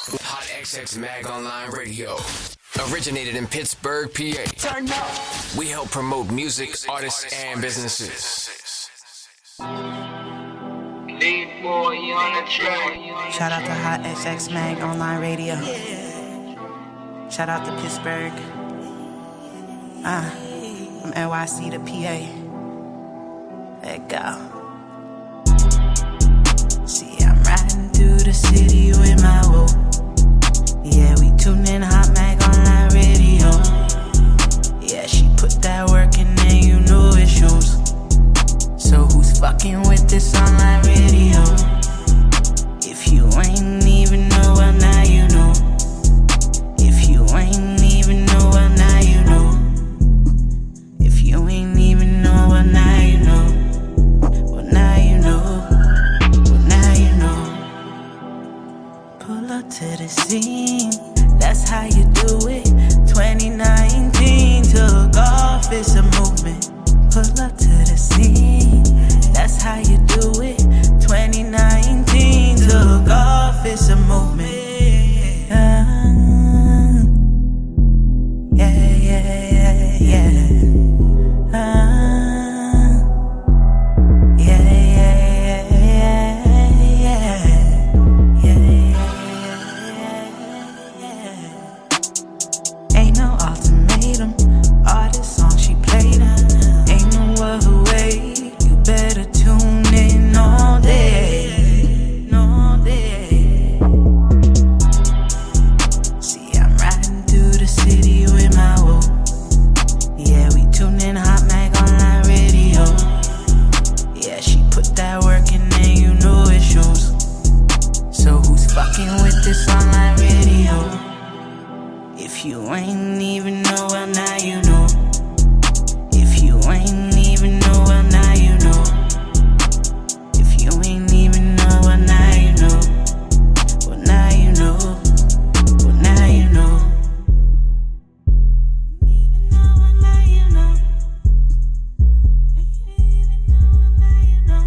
Hot XX Mag Online Radio. Originated in Pittsburgh, PA. Turn up. We help promote music, artists, and businesses. Shout out to HotxXMagOnlineRadio. Shout out to Pittsburgh. From NYC to PA. Let go. See, I'm riding through the city with my woe. Yeah, we tuned in Hot Mag Online Radio. Yeah, she put that work in there, you know it shows. So who's fucking with this online radio? If you ain't even know, well now you know. If you ain't even know, well now you know. If you ain't even know, well now you know. Well now you know. Well now you know. Pull up to the scene, that's how you do it. 2019 took off, it's a movement. Pull up to the scene, that's how you do it. 2019 took off, it's a movement. Yeah, yeah, yeah, yeah. Yeah, yeah, yeah, yeah. Ain't no ultimatum, all the songs she played. Ain't no other way, you better tune in all day. All day. See, I'm riding through the city with my woe. Yeah, we tune in Hot Mag Online Radio. Yeah, she put that work in there, you know it shows. So who's fucking with this online radio? If you ain't even know, well now you know. If you ain't even know, well now you know. If you ain't even know, well now you know. Well now you know. Well now you know. Even know, well now you know. Even know, well now you know.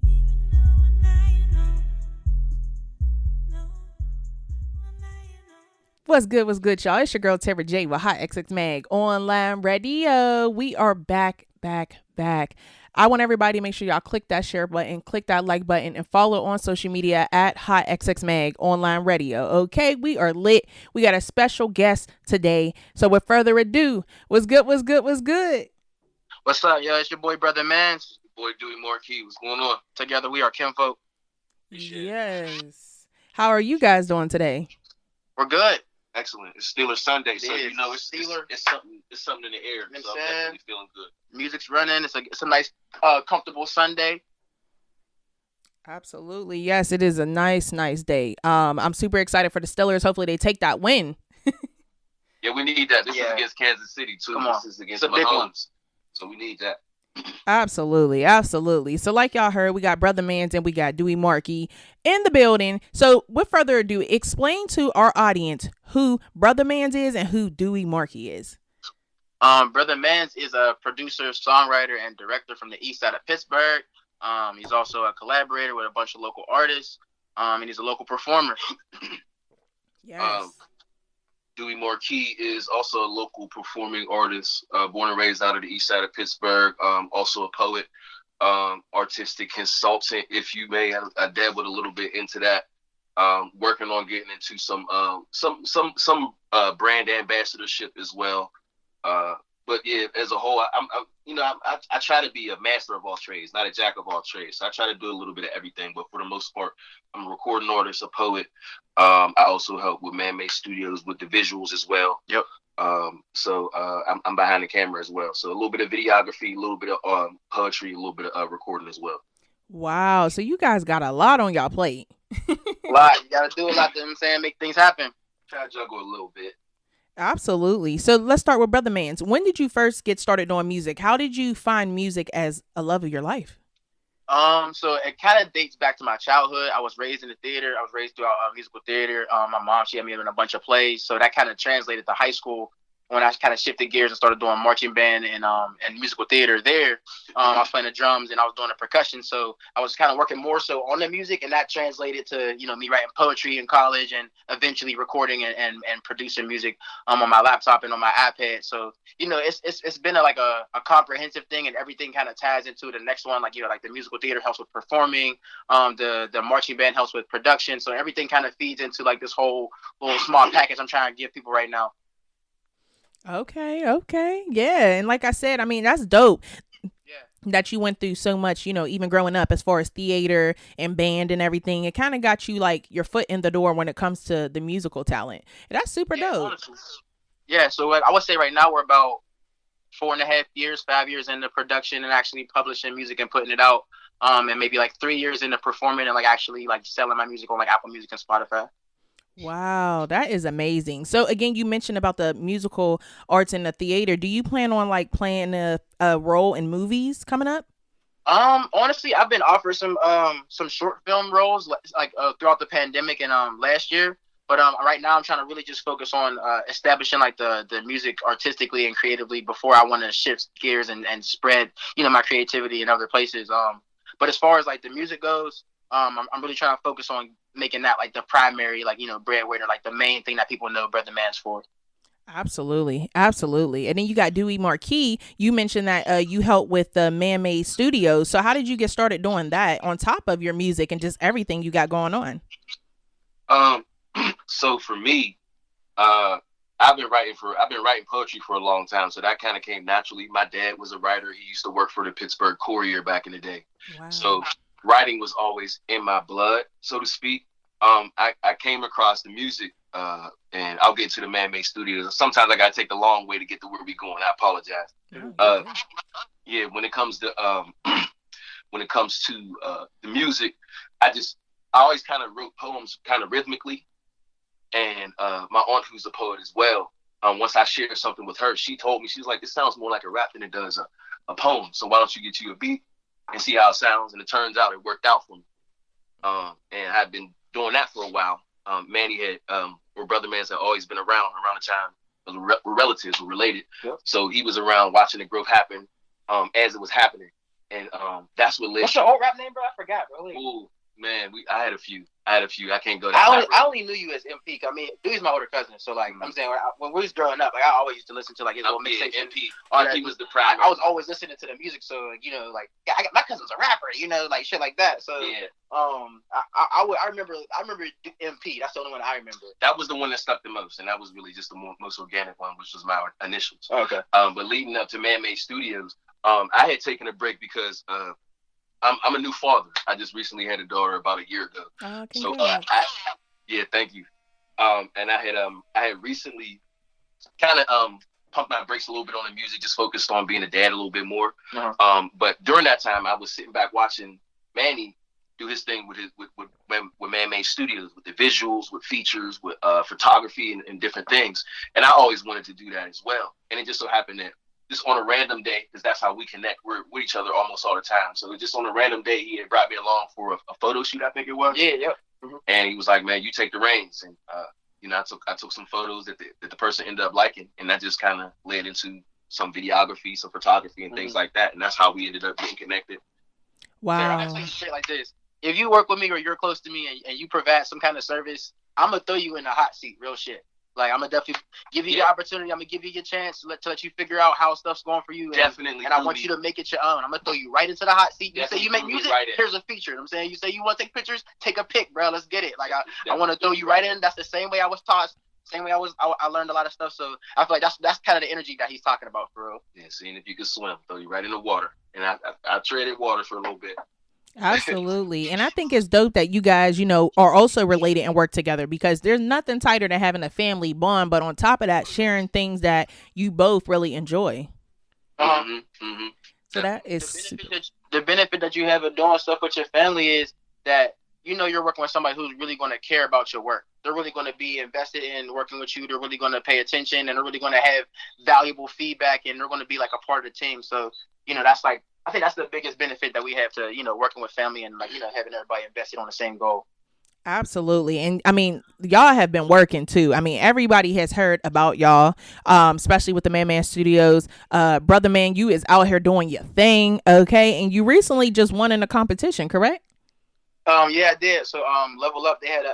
Even know, well now you know. No. Well now you know. What's good, y'all? It's your girl, Tara J with Hot XX Mag Online Radio. We are back. I want everybody to make sure y'all click that share button, click that like button, and follow on social media at Hot XX Mag Online Radio. Okay, we are lit. We got a special guest today. So with further ado, what's good? What's up, yo? It's your boy, Brothamans. Boy, Dewey Markie. What's going on? Together, we are kinfolk. Yes. How are you guys doing today? We're good. Excellent. It's Steelers Sunday, so It you is. know it's something in the air. You know So what I'm I'm saying? definitely feeling good. Music's running. It's a nice, comfortable Sunday. Absolutely. Yes, it is a nice day. I'm super excited for the Steelers. Hopefully they take that win. Yeah, we need that. This is Yeah. against Kansas City too. Come on. This is against It's a big one. Mahomes. So we need that. Absolutely. So like y'all heard, we got Brothamans and we got Dewey Markie in the building. So with further ado, explain to our audience who Brothamans is and who Dewey Markie is. Brothamans is a producer, songwriter, and director from the east side of Pittsburgh. He's also a collaborator with a bunch of local artists. And he's a local performer. Yes. Dewey Markie is also a local performing artist, born and raised out of the east side of Pittsburgh. Also a poet, artistic consultant, if you may. I dabbled a little bit into that. Working on getting into some brand ambassadorship as well. But yeah, as a whole, I try to be a master of all trades, not a jack of all trades. So I try to do a little bit of everything, but for the most part, I'm a recording artist, a poet. I also help with Man Made Studios with the visuals as well. Yep. So I'm behind the camera as well. So a little bit of videography, a little bit of poetry, a little bit of recording as well. Wow. So you guys got a lot on y'all plate. A lot. You got to do a lot, you know what I'm saying? Make things happen. Try to juggle a little bit. Absolutely. So let's start with Brothamans. When did you first get started doing music? How did you find music as a love of your life? So it kind of dates back to my childhood. I was raised in the theater. I was raised throughout musical theater. My mom, she had me in a bunch of plays. So that kind of translated to high school when I kind of shifted gears and started doing marching band and musical theater there, I was playing the drums and I was doing the percussion. So I was kind of working more so on the music, and that translated to, me writing poetry in college and eventually recording and producing music on my laptop and on my iPad. So, it's been a comprehensive thing, and everything kind of ties into the next one. Like, like the musical theater helps with performing, the marching band helps with production. So everything kind of feeds into like this whole little small package I'm trying to give people right now. Okay. Yeah. And like I said, I mean, that's dope. Yeah. That you went through so much, even growing up as far as theater and band and everything. It kind of got you like your foot in the door when it comes to the musical talent. And that's super dope. Honestly. Yeah. So I would say right now we're about 4.5 years, 5 years into production and actually publishing music and putting it out. And maybe like 3 years into performing and like actually like selling my music on like Apple Music and Spotify. Wow, that is amazing. So again, you mentioned about the musical arts and the theater. Do you plan on like playing a role in movies coming up? Honestly, I've been offered some short film roles like throughout the pandemic and last year. But right now I'm trying to really just focus on establishing like the music artistically and creatively before I want to shift gears and spread, my creativity in other places. But as far as like the music goes, I'm really trying to focus on making that like the primary, like, breadwinner, like the main thing that people know Brothamans for. Absolutely. And then you got Dewey Markie. You mentioned that you helped with the Man-Made Studios. So how did you get started doing that on top of your music and just everything you got going on? So for me, I've been writing poetry for a long time, so that kind of came naturally. My dad was a writer. He used to work for the Pittsburgh Courier back in the day. Wow. So writing was always in my blood, so to speak. I came across the music, and I'll get to the Man-Made Studios. Sometimes I gotta take the long way to get to where we going. I apologize. Yeah, when it comes to the music, I always kind of wrote poems kind of rhythmically. And my aunt, who's a poet as well, once I shared something with her, she told me, she was like, "It sounds more like a rap than it does a poem. So why don't you get you a beat and see how it sounds?" And it turns out it worked out for me. And I've been doing that for a while. Manny or Brothamans had always been around the time. We're relatives, we're related. Yep. So he was around watching the growth happen as it was happening. And that's what led. What's your old rap name, bro? I forgot, bro. Ooh, man, I had a few. I can't go down. I only knew you as MP. I mean, Dewey's my older cousin, so like I'm saying, when we was growing up, like I always used to listen to like his old mixtape. MP. MP was the prime. I was always listening to the music, so like, like my cousin's a rapper, like shit like that. So yeah. I remember MP. That's the only one I remember. That was the one that stuck the most, and that was really just the most organic one, which was my initials. Oh, okay. But leading up to Man-Made Studios, I had taken a break because I'm a new father. I just recently had a daughter about a year ago. Oh, so yeah, thank you. And I had recently kind of pumped my brakes a little bit on the music, just focused on being a dad a little bit more. Uh-huh. But during that time, I was sitting back watching Manny do his thing with Man-Made Studios, with the visuals, with features, with photography and different things. And I always wanted to do that as well. And it just so happened that just on a random day, because that's how we connect. We're with each other almost all the time. So just on a random day, he had brought me along for a photo shoot, I think it was. Yeah. Mm-hmm. And he was like, "Man, you take the reins." And I took some photos that the person ended up liking, and that just kind of led into some videography, some photography, and things like that. And that's how we ended up getting connected. Wow. Sarah, I tell you straight like this: if you work with me or you're close to me and you provide some kind of service, I'm gonna throw you in the hot seat, real shit. Like, I'm gonna definitely give you the opportunity. I'm gonna give you your chance to let you figure out how stuff's going for you. Definitely. And I want you to make it your own. I'm gonna throw you right into the hot seat. You say you make music, right, here's a feature. You know what I'm saying, you say you want to take pictures, take a pic, bro. Let's get it. Like, I want to throw you right in. That's the same way I was taught. Same way I learned a lot of stuff. So I feel like that's kind of the energy that he's talking about, for real. Yeah, seeing if you could swim, throw you right in the water. And I treaded water for a little bit. Absolutely. And I think it's dope that you guys, are also related and work together, because there's nothing tighter than having a family bond, but on top of that, sharing things that you both really enjoy. Mm-hmm. So that is the benefit that you have of doing stuff with your family is that you're working with somebody who's really going to care about your work. They're really going to be invested in working with you. They're really going to pay attention, and they're really going to have valuable feedback, and they're going to be like a part of the team. So that's like, I think that's the biggest benefit that we have to, working with family and like, having everybody invested on the same goal. Absolutely. And I mean, y'all have been working too. I mean, everybody has heard about y'all, especially with the Man Studios. Brother Man, you is out here doing your thing, okay? And you recently just won in a competition, correct? Yeah, I did. So, Level Up, they had a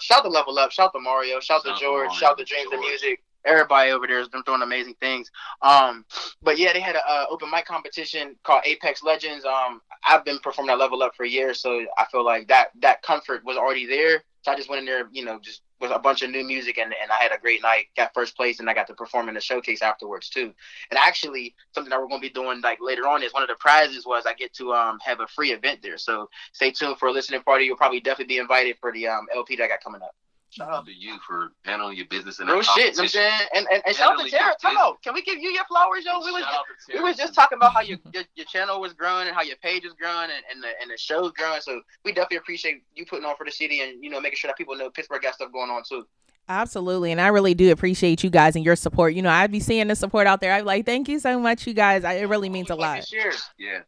shout to Level Up, shout to Mario, shout to George, shout to Dreams of Music. Everybody over there is doing amazing things. But yeah, they had a open mic competition called Apex Legends. I've been performing at Level Up for years, so I feel like that comfort was already there. So I just went in there, just with a bunch of new music, and I had a great night. Got first place, and I got to perform in the showcase afterwards too. And actually, something that we're going to be doing like later on is one of the prizes was I get to have a free event there. So stay tuned for a listening party. You'll probably definitely be invited for the LP that I got coming up. Shout out to you for handling your business and real shit. I'm saying, and shout out to Tara. Come on, can we give you your flowers, yo? We was just talking about how your channel was growing and how your page is growing and the show's growing. So we definitely appreciate you putting on for the city and making sure that people know Pittsburgh got stuff going on too. Absolutely. And I really do appreciate you guys and your support. I'd be seeing the support out there. I'd be like, thank you so much, you guys. It really means a lot. Yeah.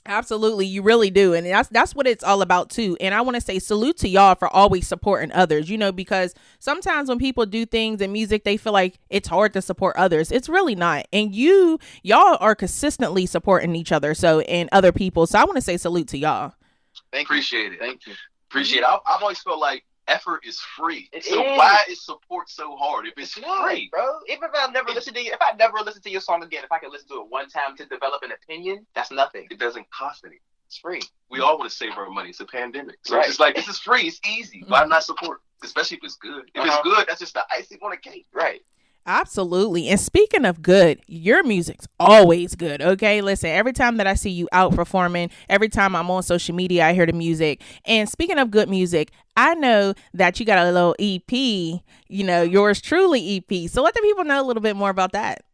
Absolutely, you really do, and that's what it's all about too. And I want to say salute to y'all for always supporting others, because sometimes when people do things in music, they feel like it's hard to support others. It's really not, and y'all are consistently supporting each other, and other people. So I want to say salute to y'all. Appreciate it. Thank you. Appreciate it. I've always felt like effort is free. Why is support so hard if it's free, bro? Even if I never listen to your song again, if I can listen to it one time to develop an opinion, that's nothing. It doesn't cost anything. It's free. We all want to save our money. It's a pandemic, so it's just like this is free. It's easy. Why not support? Especially if it's good. If it's good, that's just the icing on the cake, right? Absolutely. And speaking of good, your music's always good. Okay. Listen, every time that I see you out performing, every time I'm on social media, I hear the music. And speaking of good music, I know that you got a little EP, yours truly EP. So let the people know a little bit more about that.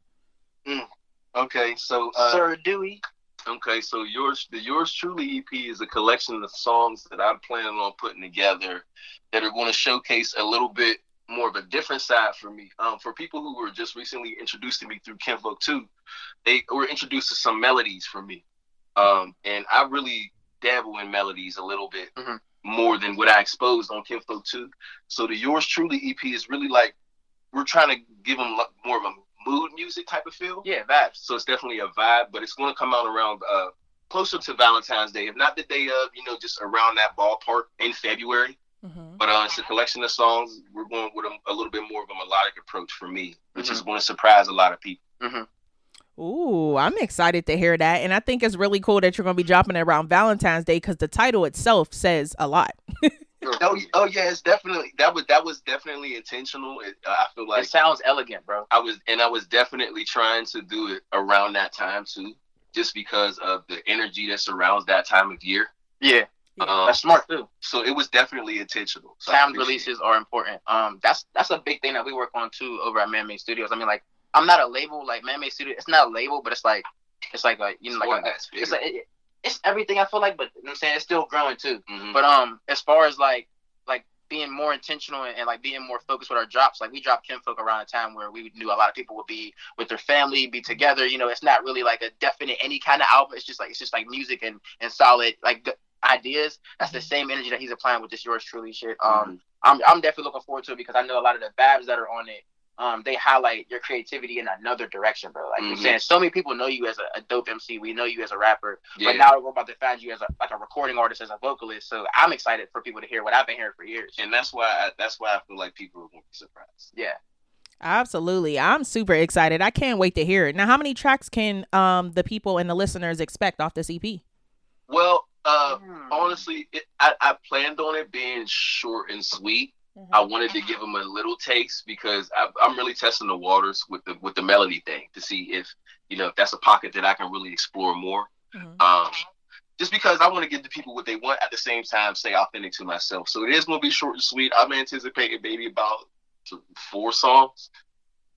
Okay. So, Sir Dewey. Okay. So the Yours Truly EP is a collection of songs that I'm planning on putting together that are going to showcase a little bit more of a different side for me. For people who were just recently introduced to me through Kinfolk 2, they were introduced to some melodies for me. And I really dabble in melodies a little bit more than what I exposed on Kinfolk 2. So the Yours Truly EP is really like, we're trying to give them more of a mood music type of feel. Yeah, vibes. So it's definitely a vibe, but it's going to come out around closer to Valentine's Day, if not the day of, just around that ballpark in February. But it's a collection of songs. We're going with a little bit more of a melodic approach for me, which is going to surprise a lot of people. Ooh, I'm excited to hear that. And I think it's really cool that you're going to be dropping it around Valentine's Day because the title itself says a lot. Oh yeah, it's definitely that was definitely intentional. I feel like it sounds elegant, bro. I was definitely trying to do it around that time too, just because of the energy that surrounds that time of year. Yeah. That's smart too. So it was definitely intentional. So sound releases are important. That's a big thing that we work on too over at Man-Made Studios. I mean, like, I'm not a label like Man-Made Studio. It's not a label, but it's like it's everything. I feel like, but you know what I'm saying, it's still growing too. But as far as like being more intentional and like being more focused with our drops, like we dropped Kinfolk around a time where we knew a lot of people would be with their family, be together. It's not really like a definite any kind of album. It's just like music and solid like ideas. That's the same energy that he's applying with this Yours Truly shit. I'm definitely looking forward to it because I know a lot of the vibes that are on it, they highlight your creativity in another direction, bro. Like you're saying, so many people know you as a dope MC. We know you as a rapper, but now we're about to find you as a recording artist, as a vocalist. So I'm excited for people to hear what I've been hearing for years. And that's why I feel like people are going to be surprised. Yeah. Absolutely. I'm super excited. I can't wait to hear it. Now, how many tracks can the people and the listeners expect off this EP? Well, honestly, I planned on it being short and sweet. I wanted to give them a little taste because I'm really testing the waters with the melody thing to see if that's a pocket that I can really explore more. Just because I want to give the people what they want at the same time stay authentic to myself. So it is going to be short and sweet. I'm anticipating maybe about 4 songs.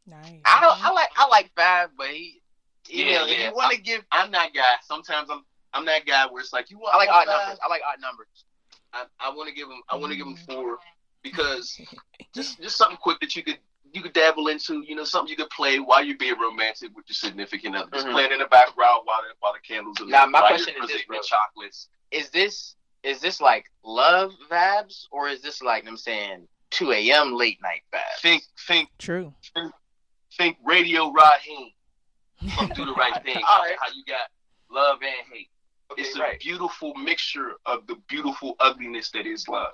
Nice. I like 5, but if you want to give, I'm that guy. Sometimes I'm that guy where it's like I like odd numbers. I like odd numbers. I want to give them 4 because just something quick that you could dabble into. Something you could play while you're being romantic with your significant other. Just playing in the background while the candles are lit. Now my question is this, bro. Chocolates. Is this is this like love vibes, or is this like, I'm saying, 2 a.m. late night vibes? True. Think Radio Raheem from Do the Right Thing. All right. How you got love and hate. Okay, it's a beautiful mixture of the beautiful ugliness that is love.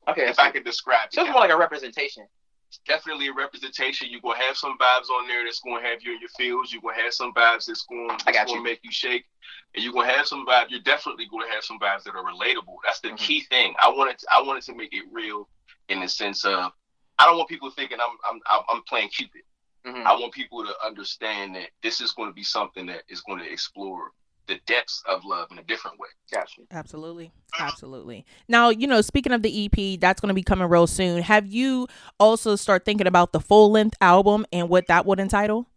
Okay. If I could describe it. So it's more like a representation. It's definitely a representation. You're going to have some vibes on there that's going to have you in your feels. You're going to have some vibes that's going to make you shake. And you're going to have some vibes. You're definitely going to have some vibes that are relatable. That's the key thing. I wanted to make it real in the sense of, I don't want people thinking I'm playing Cupid. I want people to understand that this is going to be something that is going to explore the depths of love in a different way. Gotcha. Absolutely. Now, speaking of the EP, that's going to be coming real soon. Have you also start thinking about the full length album and what that would entitle?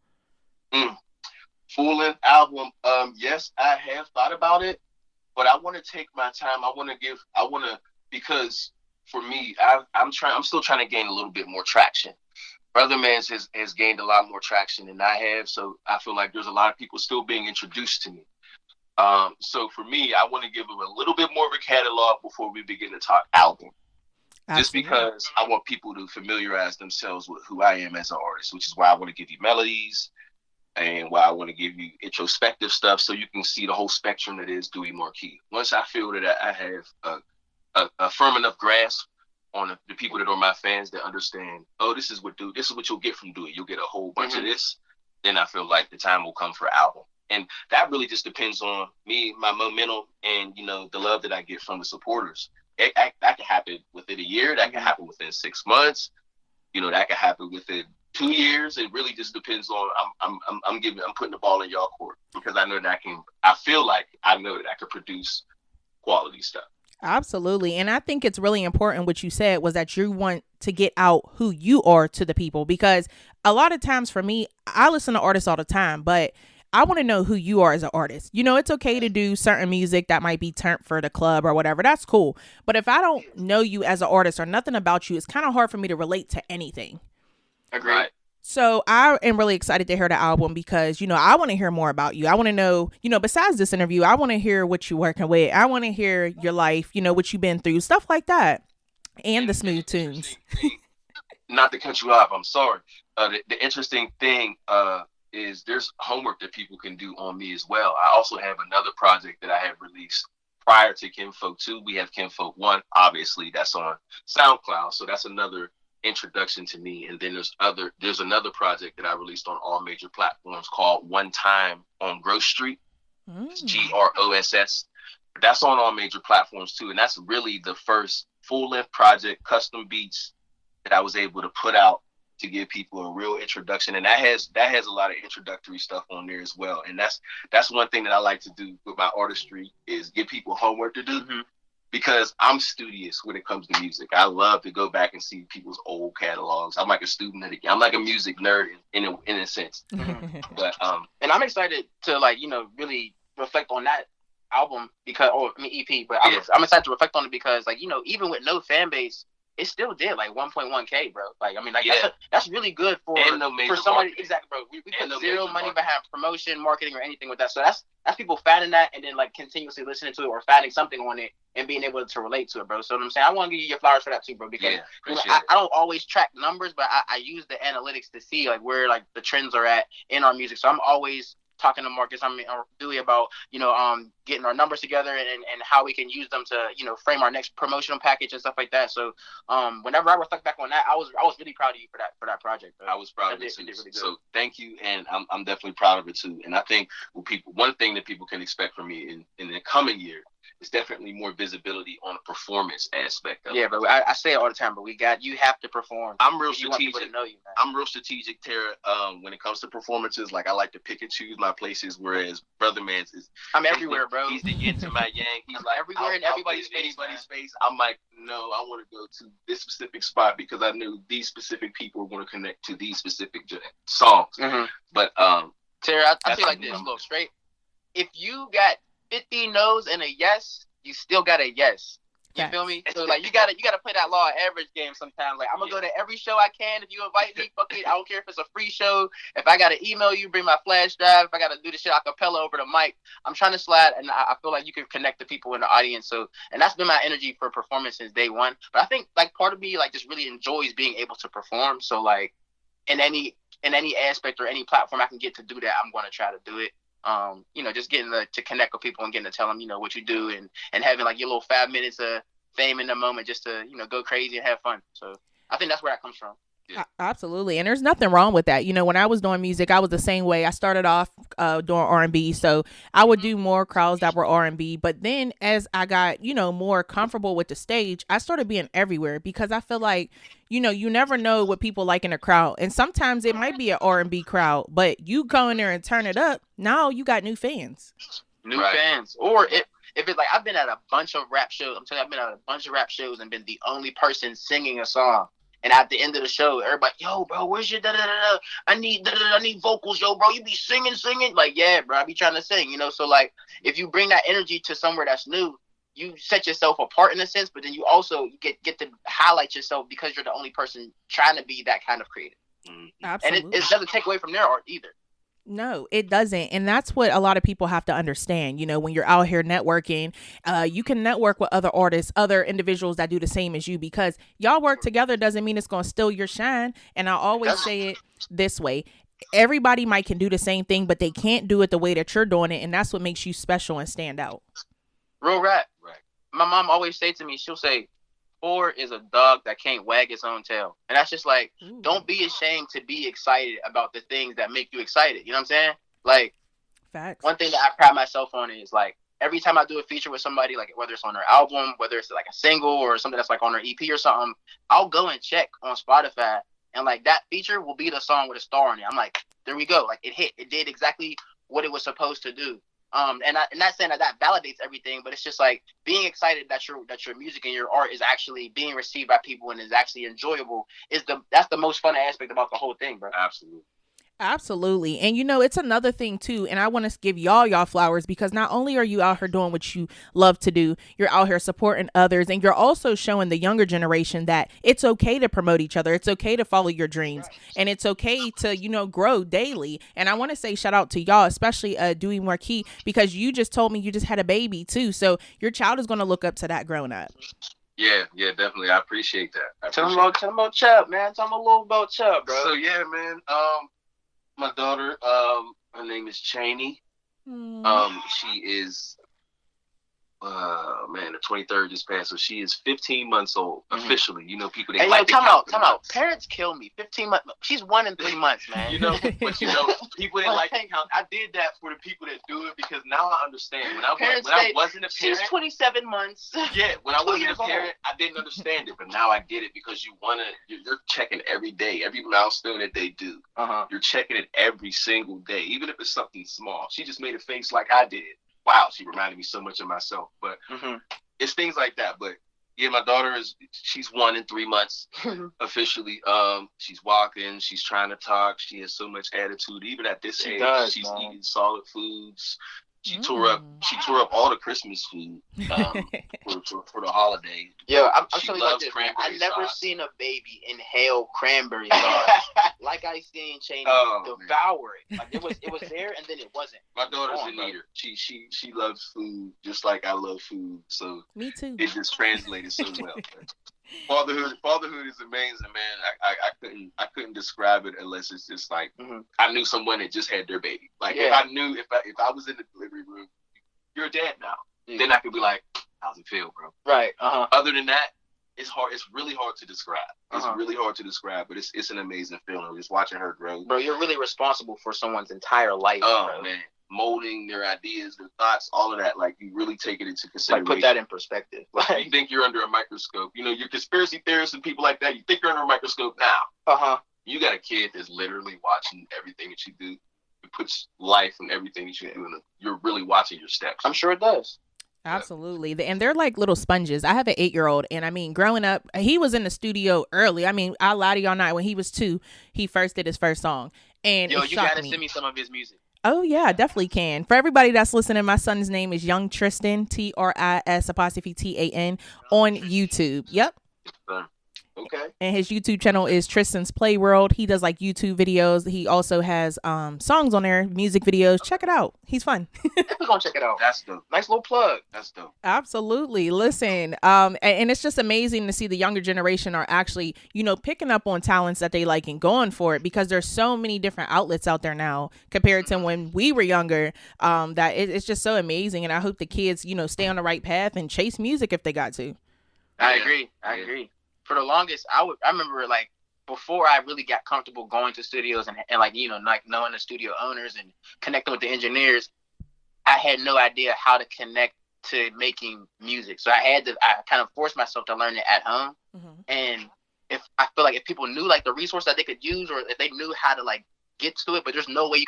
Full length album. Yes, I have thought about it, but I want to take my time. Because for me, I'm still trying to gain a little bit more traction. Brothamans has gained a lot more traction than I have, so I feel like there's a lot of people still being introduced to me. So for me, I want to give them a little bit more of a catalog before we begin to talk album. Absolutely. Just because I want people to familiarize themselves with who I am as an artist, which is why I want to give you melodies and why I want to give you introspective stuff so you can see the whole spectrum that is Dewey Markie. Once I feel that I have a firm enough grasp on the people that are my fans that understand, this is what you'll get from Dewey. You'll get a whole bunch of this. Then I feel like the time will come for album. And that really just depends on me, my momentum, and, the love that I get from the supporters. That can happen within a year. That can happen within 6 months. That can happen within 2 years. It really just depends on, I'm putting the ball in y'all court because I know that I know that I can produce quality stuff. Absolutely. And I think it's really important what you said was that you want to get out who you are to the people, because a lot of times for me, I listen to artists all the time, but I want to know who you are as an artist. It's okay to do certain music that might be turned for the club or whatever. That's cool. But if I don't know you as an artist or nothing about you, it's kind of hard for me to relate to anything. Agreed. Right. So I am really excited to hear the album because, I want to hear more about you. I want to know, besides this interview, I want to hear what you're working with. I want to hear your life, what you've been through, stuff like that. And the smooth tunes. Not to cut you off, I'm sorry. The interesting thing is there's homework that people can do on me as well. I also have another project that I have released prior to Kinfolk 2. We have Kinfolk 1, obviously, that's on SoundCloud. So that's another introduction to me. And then there's another project that I released on all major platforms called One Time on Gross Street. It's GROSS. That's on all major platforms too. And that's really the first full-length project, custom beats that I was able to put out to give people a real introduction. And that has a lot of introductory stuff on there as well. And that's one thing that I like to do with my artistry is give people homework to do. Because I'm studious when it comes to music. I love to go back and see people's old catalogs. I'm like a student of I'm like a music nerd in a sense. But and I'm excited to really reflect on that album EP. But I'm excited to reflect on it because even with no fan base, it still did 1.1K, bro. That's really good for somebody. Exactly, bro. We put zero money behind promotion, marketing, or anything with that. So that's people fanning that and then continuously listening to it or fanning something on it and being able to relate to it, bro. So what I'm saying, I want to give you your flowers for that too, bro. Because I don't always track numbers, but I use the analytics to see where the trends are at in our music. So I'm always talking to Marcus, Dewey about, getting our numbers together and how we can use them to, frame our next promotional package and stuff like that. So, whenever I reflect back on that, I was really proud of you for that project. Bro. I was proud of it too. Really so thank you. And I'm definitely proud of it too. And I think one thing that people can expect from me in the coming year is definitely more visibility on a performance aspect of it. But I say it all the time, but you have to perform. I'm real strategic. I'm real strategic, Tara, when it comes to performances. I like to pick and choose my places, whereas Brothamans is... I'm everywhere, bro. He's the yin to my yang. He's everywhere in everybody's face. I'm like, no, I want to go to this specific spot because I knew these specific people are going to connect to these specific songs. But Tara, I'll tell you like this, look, straight. If you got 50 no's and a yes, you still got a yes. You feel me? So like you gotta play that law of average game sometimes. Like I'm gonna go to every show I can. If you invite me, fuck it. I don't care if it's a free show. If I gotta email you, bring my flash drive. If I gotta do the shit a cappella over the mic, I'm trying to slide, and I feel like you can connect the people in the audience. So, and that's been my energy for performance since day one. But I think like part of me like just really enjoys being able to perform. So like in any aspect or any platform I can get to do that, I'm gonna try to do it. Just getting to connect with people and getting to tell them, what you do and having like your little 5 minutes of fame in the moment just to, go crazy and have fun. So I think that's where that comes from. Yeah. Absolutely. And there's nothing wrong with that. When I was doing music, I was the same way. I started off doing R&B. So I would do more crowds that were R&B. But then as I got, more comfortable with the stage, I started being everywhere because I feel like, you never know what people like in a crowd. And sometimes it might be an R&B crowd, but you go in there and turn it up. Now you got new fans. New fans. Or if it's like, I've been at a bunch of rap shows. I'm telling you, I've been at a bunch of rap shows and been the only person singing a song. And at the end of the show, everybody, yo, bro, where's your da-da-da-da? I need vocals, yo, bro. You be singing. Like, yeah, bro, I be trying to sing, So, like, if you bring that energy to somewhere that's new, you set yourself apart in a sense, but then you also get to highlight yourself because you're the only person trying to be that kind of creative. Absolutely. And it doesn't take away from their art either. No, it doesn't. And that's what a lot of people have to understand. When you're out here networking, you can network with other artists, other individuals that do the same as you, because y'all work together doesn't mean it's going to steal your shine. And I always say it this way. Everybody can do the same thing, but they can't do it the way that you're doing it. And that's what makes you special and stand out. Real rap. Right. My mom always say to me, she'll say, "Four is a dog that can't wag its own tail." And that's just like, don't be ashamed to be excited about the things that make you excited. You know what I'm saying? Like, facts. One thing that I pride myself on is like, every time I do a feature with somebody, like whether it's on their album, whether it's like a single or something that's like on their EP or something, I'll go and check on Spotify. And like that feature will be the song with a star on it. I'm like, there we go. Like it hit. It did exactly what it was supposed to do. And not saying that validates everything, but it's just like being excited that your music and your art is actually being received by people and is actually enjoyable that's the most fun aspect about the whole thing, bro. Absolutely. And it's another thing too, and I want to give y'all flowers, because not only are you out here doing what you love to do, you're out here supporting others, and you're also showing the younger generation that it's okay to promote each other. It's okay to follow your dreams, and it's okay to, grow daily. And I want to say shout out to y'all, especially Dewey Markie, because you just told me you just had a baby too. So your child is going to look up to that growing up. Yeah, definitely. I appreciate that. Tell them about Chubb, man. Tell them a little about Chubb, bro. So yeah, man. My daughter, her name is Cheney. She is, the 23rd just passed, so she is 15 months old officially. People they like. Time out. Parents kill me. 15 months. She's 1 in 3 months, man. But people didn't like to count. I did that for the people that do it because now I understand. When I wasn't a parent, she's 27 months. Yeah, when I wasn't a parent, I didn't understand it, but now I get it because you're checking every day, every milestone that they do. You're checking it every single day, even if it's something small. She just made a face like I did. Wow, she reminded me so much of myself. But it's things like that. But yeah, my daughter she's 1 in 3 months officially. She's walking, she's trying to talk. She has so much attitude. Even at this age, she's eating solid foods. She tore up all the Christmas food for the holiday. Yo, I'm telling you like this. I never seen a baby inhale cranberry sauce like I seen Cheney devour it. Like it was there and then it wasn't. My daughter's an eater. She loves food just like I love food. So me too. It just translated so well. Fatherhood is amazing, man. I couldn't describe it unless it's just like I knew someone that just had their baby. Like if I was in the delivery room, you're a dad now. Then I could be like, how's it feel, bro? Right. Other than that, it's hard. It's really hard to describe. It's really hard to describe, but it's an amazing feeling just watching her grow. Bro, you're really responsible for someone's entire life. Oh bro. Man. Molding their ideas, their thoughts, all of that. Like you really take it into consideration. Like put that in perspective. Like you think you're under a microscope. Your conspiracy theorists and people like that. You think you're under a microscope now. You got a kid that's literally watching everything that you do. It puts life in everything that you do, and you're really watching your steps. I'm sure it does. Absolutely. And they're like little sponges. I have an 8-year-old, and I mean, growing up, he was in the studio early. I mean, I lie to y'all not. When he was 2, he first did his first song. And yo, it you shocked gotta me. send me some of his music. Oh yeah, I definitely can. For everybody that's listening, my son's name is Young Tristan, Tris''Tan on YouTube. Yep. Okay. And his YouTube channel is Tristan's Play World. He does like YouTube videos. He also has songs on there, music videos. Check it out. He's fun. We're gonna check it out. That's dope. Nice little plug. That's dope. Absolutely. Listen, and it's just amazing to see the younger generation are actually, picking up on talents that they like and going for it, because there's so many different outlets out there now compared to when we were younger, that it's just so amazing. And I hope the kids, stay on the right path and chase music if they got to. I agree. For the longest, I remember like before I really got comfortable going to studios and like knowing the studio owners and connecting with the engineers, I had no idea how to connect to making music. So I kind of forced myself to learn it at home. Mm-hmm. And if people knew like the resource that they could use, or if they knew how to like get to it, but there's nowhere you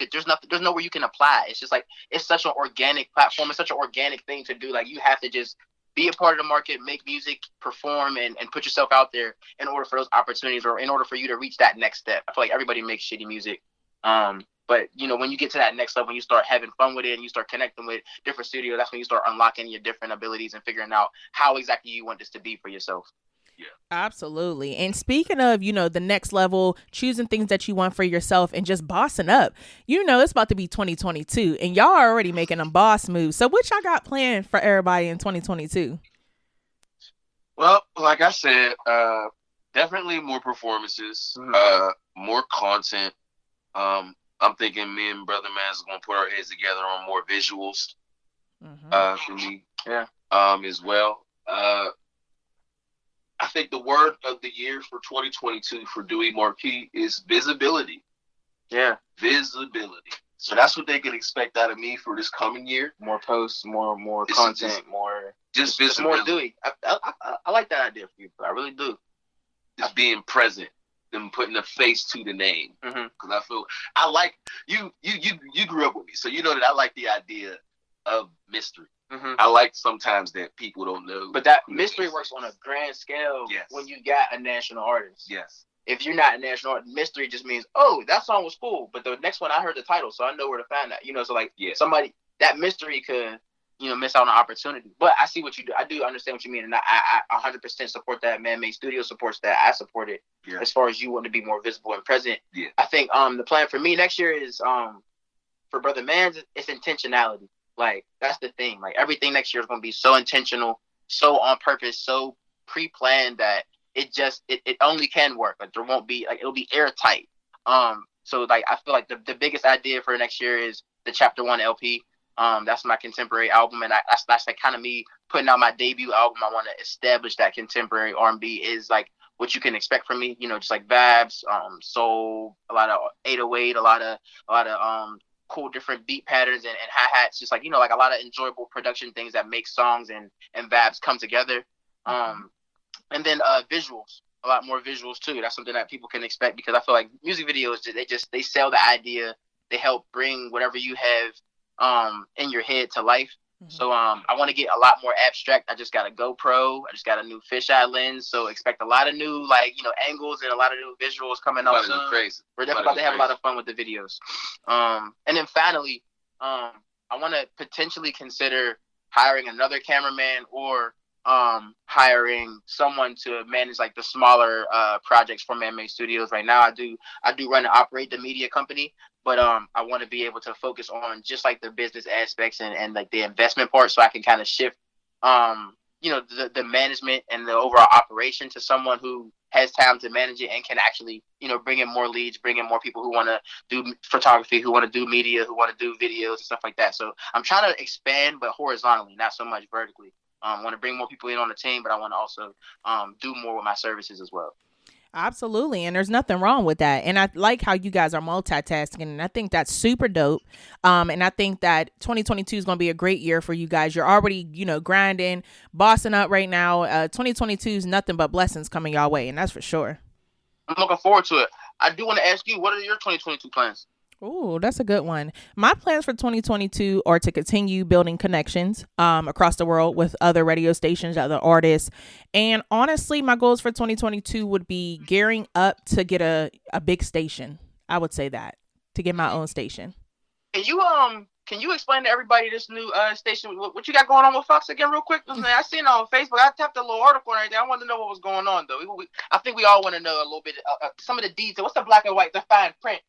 can apply. It's just like, it's such an organic platform. It's such an organic thing to do. Like, you have to just be a part of the market, make music, perform, and put yourself out there in order for those opportunities, or in order for you to reach that next step. I feel like everybody makes shitty music. But when you get to that next level, when you start having fun with it and you start connecting with different studios, that's when you start unlocking your different abilities and figuring out how exactly you want this to be for yourself. Yeah. Absolutely. And speaking of, the next level, choosing things that you want for yourself and just bossing up, it's about to be 2022 and y'all are already making them boss moves. So what y'all got planned for everybody in 2022? Well, like I said, definitely more performances, more content. I'm thinking me and Brothamans are going to put our heads together on more visuals for me as well. I think the word of the year for 2022 for Dewey Markie is visibility. Yeah. Visibility. So that's what they can expect out of me for this coming year. More posts, more content, more visibility. More Dewey. I like that idea for you. I really do. Just being present and putting a face to the name. Because I like you grew up with me, so you know that I like the idea of mystery. I like sometimes that people don't know. But that mystery works on a grand scale when you got a national artist. Yes. If you're not a national artist, mystery just means, oh, that song was cool, but the next one I heard the title, so I know where to find that. So like somebody, that mystery could, miss out on an opportunity. But I see what you do. I do understand what you mean, and I 100% support that. Man-Made Studio supports that. I support it as far as you want to be more visible and present. Yeah. I think the plan for me next year is for Brothamans, it's intentionality. Like, that's the thing. Like, everything next year is going to be so intentional, so on purpose, so pre-planned that it only can work. Like, there won't be, like, it'll be airtight. So, like, I feel like the biggest idea for next year is the Chapter 1 LP. That's my contemporary album, and that's like kind of me putting out my debut album. I want to establish that contemporary R&B is, like, what you can expect from me. Just like vibes, soul, a lot of 808, a lot of cool different beat patterns and hi-hats, just like like a lot of enjoyable production things that make songs and vibes come together. And then visuals, a lot more visuals too. That's something that people can expect, because I feel like music videos, they sell the idea, they help bring whatever you have in your head to life. So I want to get a lot more abstract. I just got a GoPro. I just got a new fisheye lens. So expect a lot of new angles and a lot of new visuals coming up soon. Crazy. We're definitely about to have a lot of fun with the videos. And then finally, I want to potentially consider hiring another cameraman or hiring someone to manage like the smaller projects for Man-Made Studios. Right now, I do run and operate the media company. But I want to be able to focus on just like the business aspects and like the investment part, so I can kind of shift, the management and the overall operation to someone who has time to manage it and can actually, bring in more leads, bring in more people who want to do photography, who want to do media, who want to do videos and stuff like that. So I'm trying to expand, but horizontally, not so much vertically. I want to bring more people in on the team, but I want to also do more with my services as well. Absolutely. And there's nothing wrong with that. And I like how you guys are multitasking. And I think that's super dope. And I think that 2022 is going to be a great year for you guys. You're already, grinding, bossing up right now. 2022 is nothing but blessings coming your way. And that's for sure. I'm looking forward to it. I do want to ask you, what are your 2022 plans? Oh, that's a good one. My plans for 2022 are to continue building connections across the world with other radio stations, other artists. And honestly, my goals for 2022 would be gearing up to get a big station. I would say that, to get my own station. Can you explain to everybody this new station? What you got going on with Fox again, real quick? I seen it on Facebook. I tapped a little article and everything. I wanted to know what was going on, though. I think we all want to know a little bit, some of the details. What's the black and white, the fine print?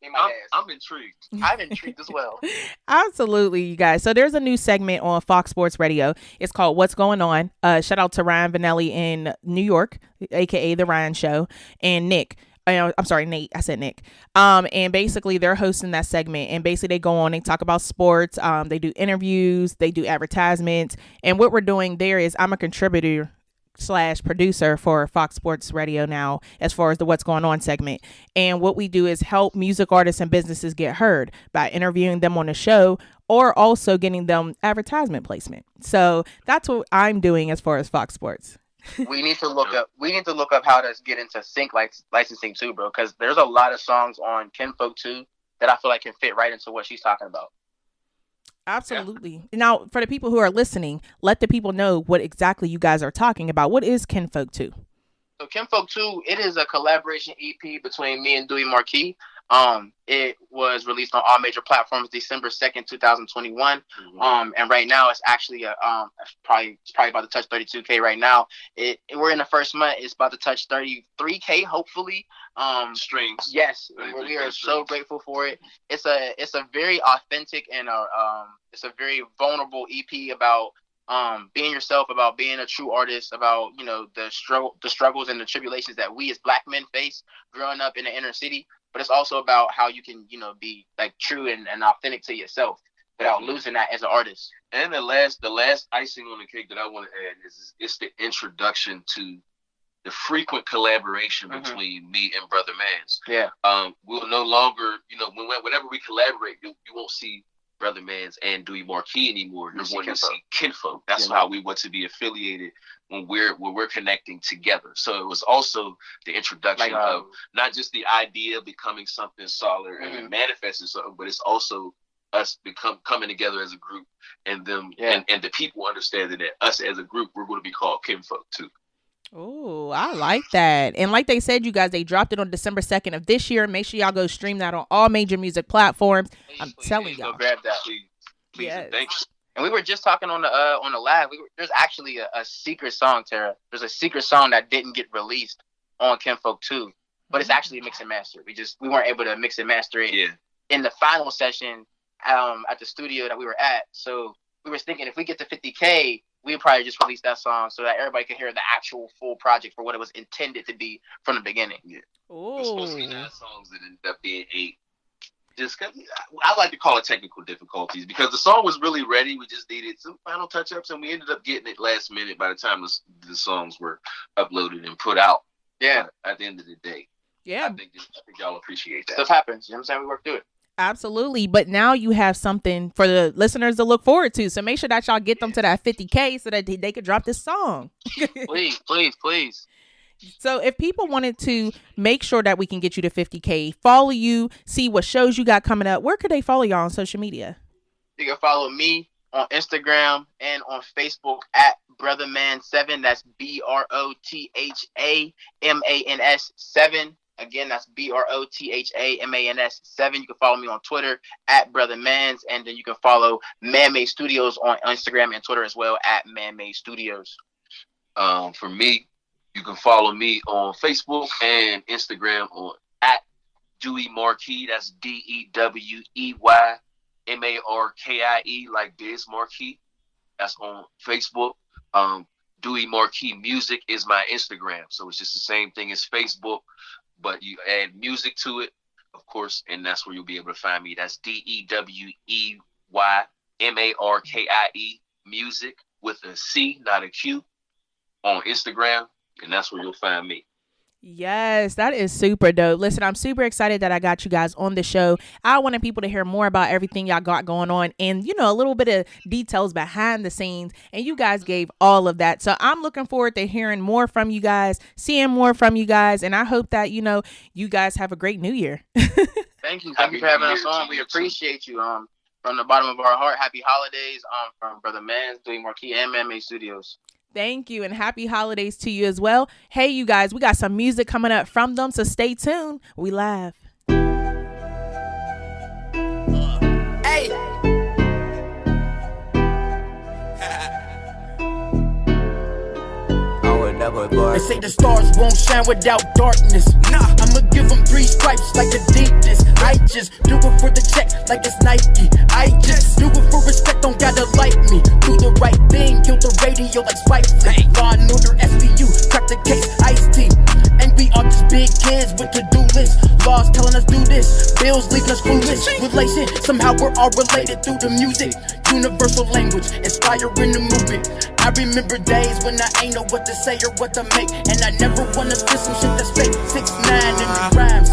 I'm intrigued. I'm intrigued as well. Absolutely, you guys. So there's a new segment on Fox Sports Radio. It's called What's Going On. Shout out to Ryan Vanelli in New York, aka The Ryan Show, and Nick. I'm sorry, Nate. I said Nick. And basically they're hosting that segment, and basically they go on, they talk about sports. They do interviews, they do advertisements. And what we're doing there is I'm a contributor / producer for Fox Sports Radio now, as far as the What's Going On segment. And what we do is help music artists and businesses get heard by interviewing them on the show, or also getting them advertisement placement. So that's what I'm doing as far as Fox Sports. We need to look up how to get into sync licensing too, bro, because there's a lot of songs on Kinfolk too that I feel like can fit right into what she's talking about. Absolutely. Yeah. Now, for the people who are listening, let the people know what exactly you guys are talking about. What is Kinfolk 2? So Kinfolk 2, it is a collaboration EP between me and Dewey Markie. It was released on all major platforms December 2nd, 2021. And right now it's actually it's probably about to touch 32K right now. We're in the first month. It's about to touch 33K, hopefully. Streams. Yes, we are so grateful for it. It's a very authentic and it's a very vulnerable EP about being yourself, about being a true artist, about the struggles and the tribulations that we as Black men face growing up in the inner city. But it's also about how you can, be like true and authentic to yourself without losing that as an artist. And the last icing on the cake that I want to add is it's the introduction to the frequent collaboration between me and Brothamans. Yeah. We'll no longer, whenever we collaborate, you won't see Brothamans and Dewey Markie anymore. You're going to see Kinfolk. That's how we want to be affiliated when we're connecting together. So it was also the introduction of not just the idea of becoming something solid and manifesting something, but it's also us coming together as a group, and them and the people understanding that us as a group, we're going to be called Kinfolk too. Oh, I like that. And like they said, you guys, they dropped it on December 2nd of this year. Make sure y'all go stream that on all major music platforms. I'm telling y'all. Go grab that. Please. Yes. Thanks. And we were just talking on the live. There's actually a secret song, Tara. There's a secret song that didn't get released on Kinfolk 2, but it's actually a mix and master. We weren't able to mix and master it in the final session at the studio that we were at. So we were thinking if we get to 50K, we'd probably just release that song so that everybody could hear the actual full project for what it was intended to be from the beginning. Yeah. It was supposed to be 9 songs that ended up being 8. Just cause I like to call it technical difficulties, because the song was really ready. We just needed some final touch-ups, and we ended up getting it last minute by the time the songs were uploaded and put out. Yeah. At the end of the day. Yeah. I think y'all appreciate that. Stuff happens. You know what I'm saying? We work through it. Absolutely. But now you have something for the listeners to look forward to. So make sure that y'all get them to that 50K so that they could drop this song. Please. So if people wanted to make sure that we can get you to 50K, follow you, see what shows you got coming up, where could they follow y'all on social media? You can follow me on Instagram and on Facebook at Brothaman7. That's BROTHAMANS 7. Again, that's BROTHAMANS 7. You can follow me on Twitter at Brothamans, and then you can follow Man-Made Studios on Instagram and Twitter as well at Man-Made Studios. For me, you can follow me on Facebook and Instagram on at Dewey Markie. That's DEWEY MARKIE, like Biz Markie. That's on Facebook. Dewey Markie Music is my Instagram, so it's just the same thing as Facebook, but you add music to it, of course, and that's where you'll be able to find me. That's DEWEY MARKIE Music with a C, not a Q, on Instagram. And that's where you'll find me. Yes, that is super dope. Listen, I'm super excited that I got you guys on the show. I wanted people to hear more about everything y'all got going on and, a little bit of details behind the scenes. And you guys gave all of that. So I'm looking forward to hearing more from you guys, seeing more from you guys. And I hope that, you guys have a great new year. Thank you. Thank you for having us on. We appreciate you. From the bottom of our heart, happy holidays from Brothamans Dewey Markie and Man-Made Studios. Thank you, and happy holidays to you as well. Hey, you guys, we got some music coming up from them, so stay tuned. We live. Hey, They say the stars won't shine without darkness. I'ma give them 3 stripes like Adidas. I just do it for the check like it's Nike. I just do it for respect, don't gotta like me. Do the right thing, kill the radio like Spike Lee. Law and Order, SVU, crack the case, Ice-T. And we all just big kids with to-do lists. Laws telling us do this, bills leaving us clueless. Relation, somehow we're all related through the music. Universal language, inspiring the movement. I remember days when I ain't know what to say or what to make, and I never wanna spit some shit that's fake. 6ix9ine in the rhymes.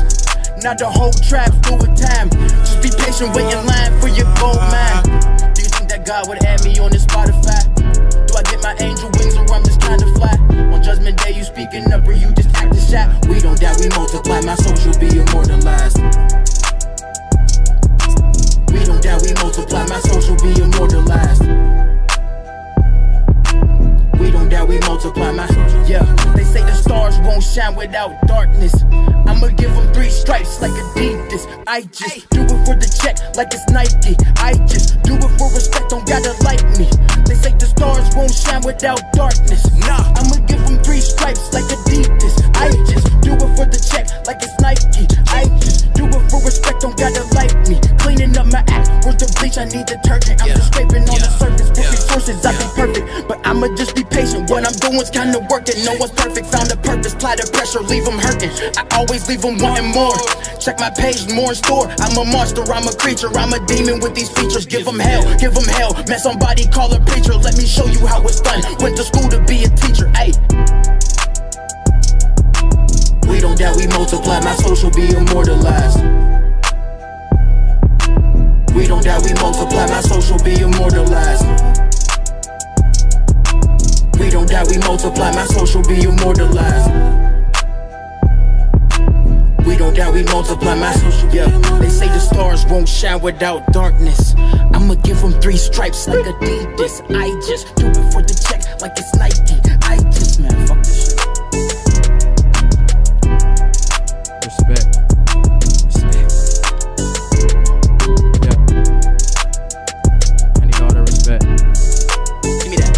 Now the whole trap's doing time. Just be patient, wait in line for your gold mine. Do you think that God would add me on this Spotify? Do I get my angel wings or I'm just trying to fly? On Judgment Day, you speaking up or you just acting shy? We don't doubt, we multiply, my soul shall be immortalized. We don't doubt, we multiply, my soul shall be immortalized. We don't doubt, we multiply, my yeah. They say the stars won't shine without darkness. I'ma give them 3 stripes like Adidas. I just do it for the check like it's Nike. I just do it for respect, don't gotta like me. They say the stars won't shine without darkness. I'ma give them 3 stripes like Adidas. I just do it for the check like it's Nike. I just do it for respect, don't gotta like me. Cleaning up my act, where's the bleach? I need detergent. I'm just scraping on the surface with resources. I be perfect, but I'ma just be patient. What I'm doing's kinda working. No one's perfect, found a purpose. Apply the pressure, leave them hurting. I always leave them wanting more. Check my page, more in store. I'm a monster, I'm a creature, I'm a demon with these features. Give them hell, give them hell. Man, somebody call a preacher. Let me show you how it's done. Went to school to be a teacher, ayy. We don't doubt, we multiply, my soul shall be immortalized. We don't doubt, we multiply, my soul shall be immortalized. We don't doubt, we multiply, my soul shall be immortalized. We don't doubt, we multiply, my soul, yeah. They say the stars won't shine without darkness. I'ma give them 3 stripes like Adidas. I just do it for the check like it's Nike. I just, man, fuck this shit. Respect. Yeah. I need all the respect. Give me that.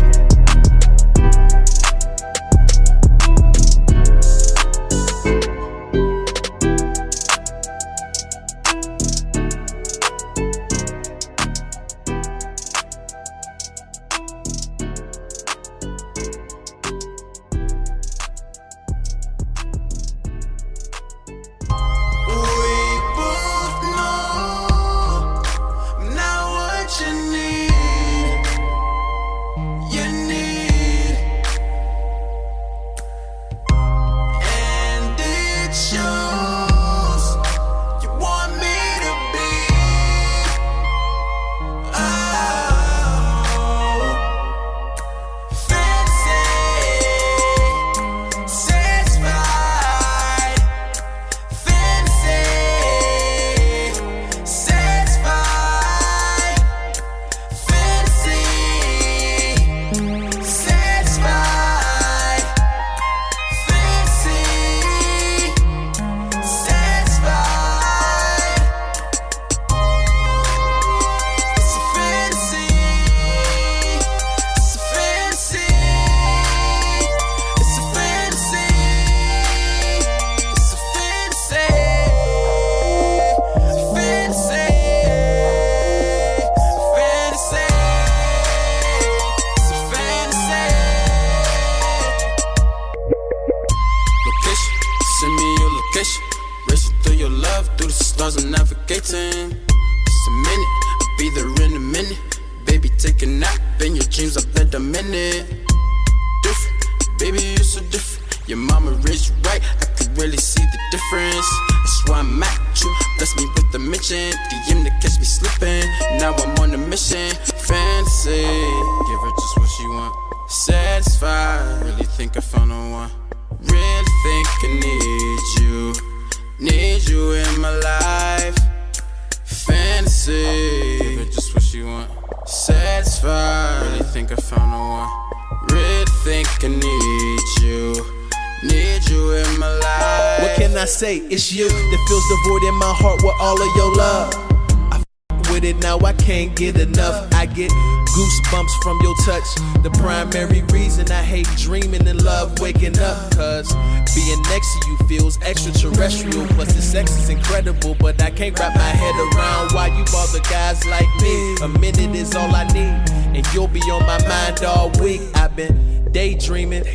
It's you that fills the void in my heart with all of your love. I with it now, I can't get enough. I get goosebumps from your touch. The primary reason I hate dreaming and love waking up, cause being next to you feels extraterrestrial. Plus the sex is incredible, but I can't wrap my head around why you bother guys like me. A minute is all I need, and you'll be on my mind all week. I've been daydreaming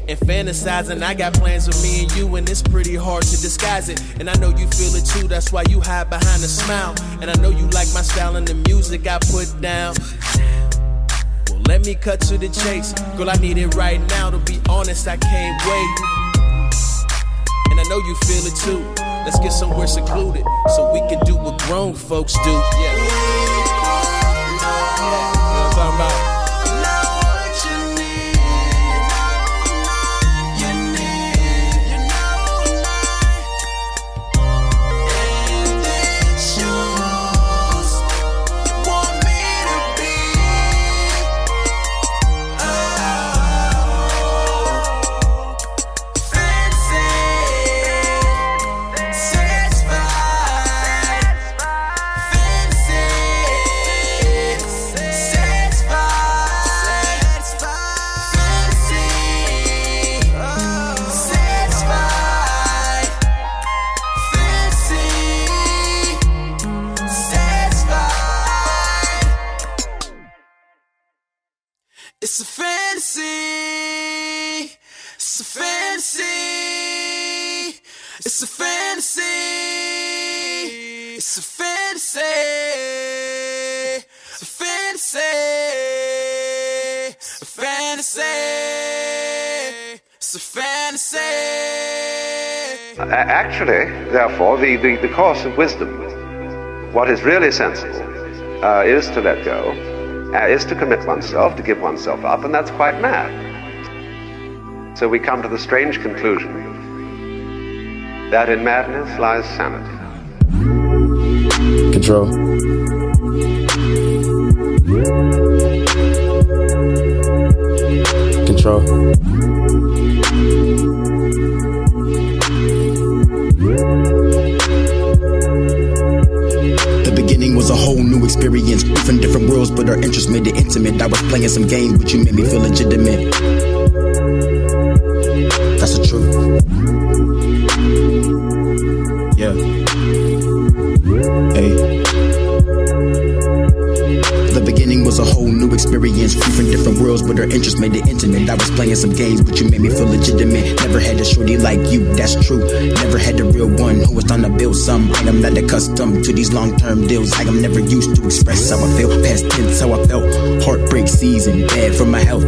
and fantasizing. I got plans with me and you, and it's pretty hard to disguise it. And I know you feel it too, that's why you hide behind a smile. And I know you like my style and the music I put down. Well, let me cut to the chase. Girl, I need it right now. To be honest, I can't wait. And I know you feel it too. Let's get somewhere secluded so we can do what grown folks do. Yeah. You know what I'm talking about? It's a fantasy, it's a fantasy, it's a fantasy, it's a fantasy, it's a fantasy, a fantasy, it's a fantasy. Actually, therefore, the course of wisdom, what is really sensible, is to let go. Is to commit oneself, to give oneself up, and that's quite mad. So we come to the strange conclusion that in madness lies sanity. Control. Control. The beginning was a whole new experience. We from different worlds, but our interests made it intimate. I was playing some games, but you made me feel legitimate. That's the truth. Yeah. Hey. The beginning was a whole new experience. We from different worlds, but our interests made it intimate. I was playing some games, but you made me feel legitimate. Never had a shorty like you, that's true. Never had a real one who was trying to build some. I am not accustomed to these long-term deals. I am never used to express how I feel. Past tense, how I felt. Heartbreak season, bad for my health.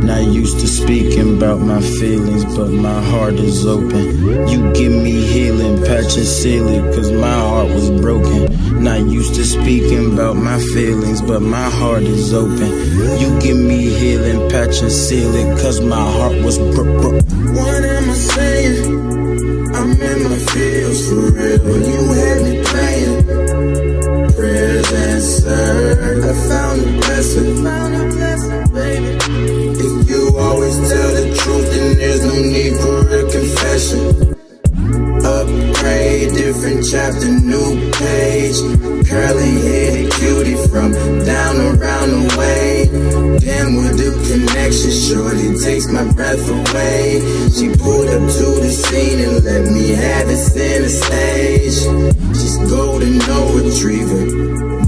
Not used to speaking about my feelings, but my heart is open. You give me healing, patch and seal it, cause my heart was broken. Not used to speaking about my feelings, but my heart is open. You give me healing, patch and seal it, cause my heart was broken. What am I saying? I'm in my feels for real. You had me playing. Prayers answered. I found a blessing, baby. If you always tell the truth, then there's no need for a confession. Upgrade, different chapter, new page. Curly headed cutie from down around the way. Damn, what the connection surely takes my breath away. She pulled up to the scene and let me have it center stage. She's golden, no retriever.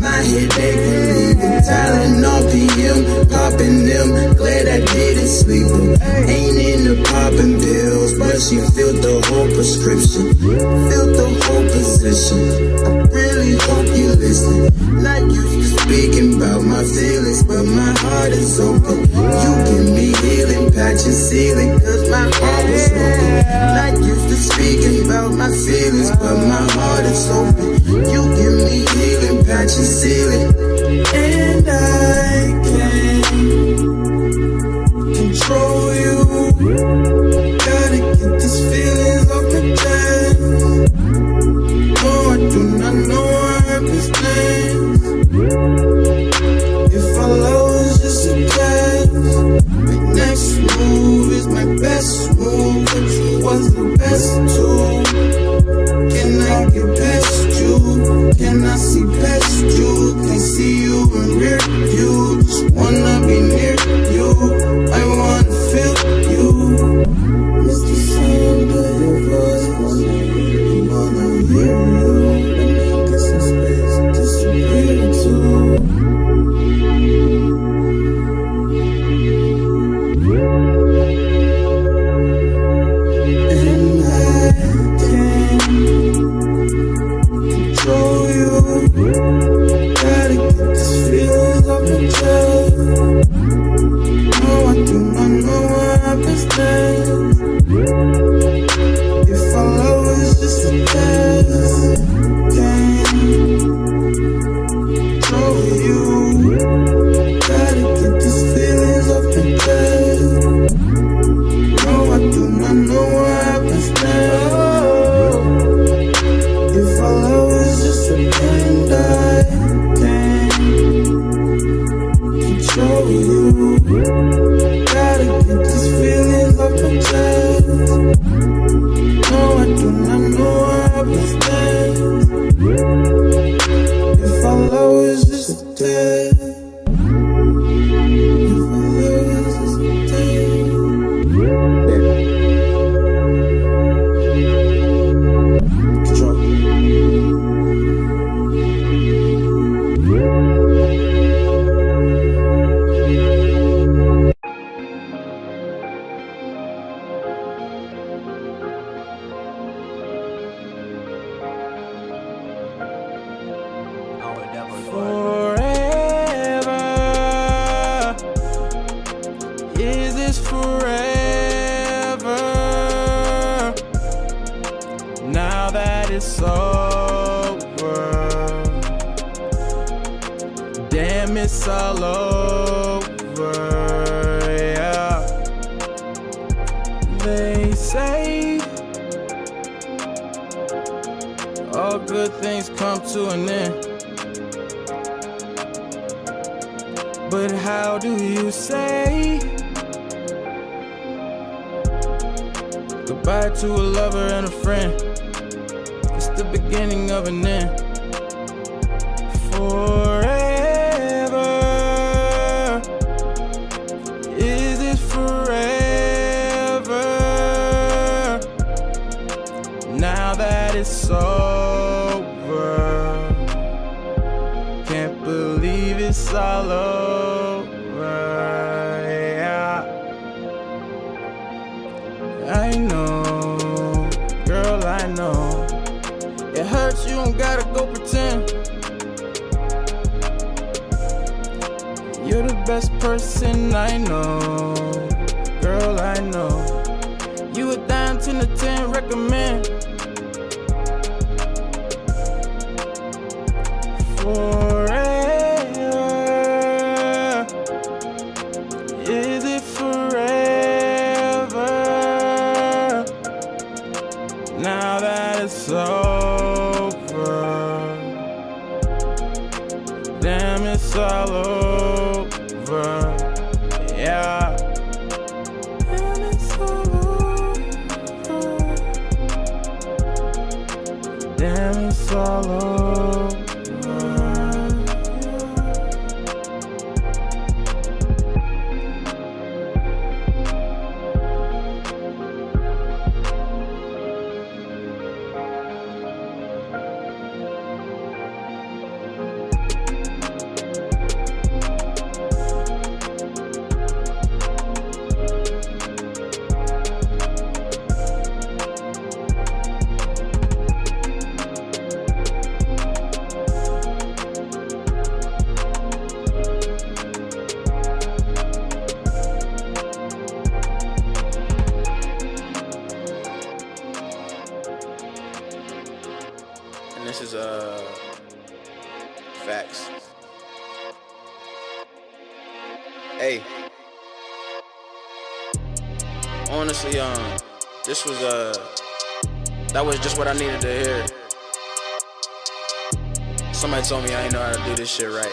My head ain't believing. Tylenol PM, popping them. Glad I didn't sleep them. Ain't into popping pills, but she filled the whole prescription. Filled the whole position. I really hope you listen. Not used to speaking about my feelings, but my heart is open. You give me healing, patch and sealing, cause my heart was open. Not used to speaking about my feelings, but my heart is open. You give me healing, patch and sealing, and I can't control you. Gotta get these feelings off my chest. Oh, I do not know what happens next. If our love is just a test, my next move is my best move, but you was the best too. Can I get past you? Can I see past you? rear you. Just wanna be near you. I wanna feel you. Miss the sound of your voice. I wanna hear you. Let me get some space to disappear too. Facts. Hey. Honestly, this was that was just what I needed to hear. Somebody told me I ain't know how to do this shit right.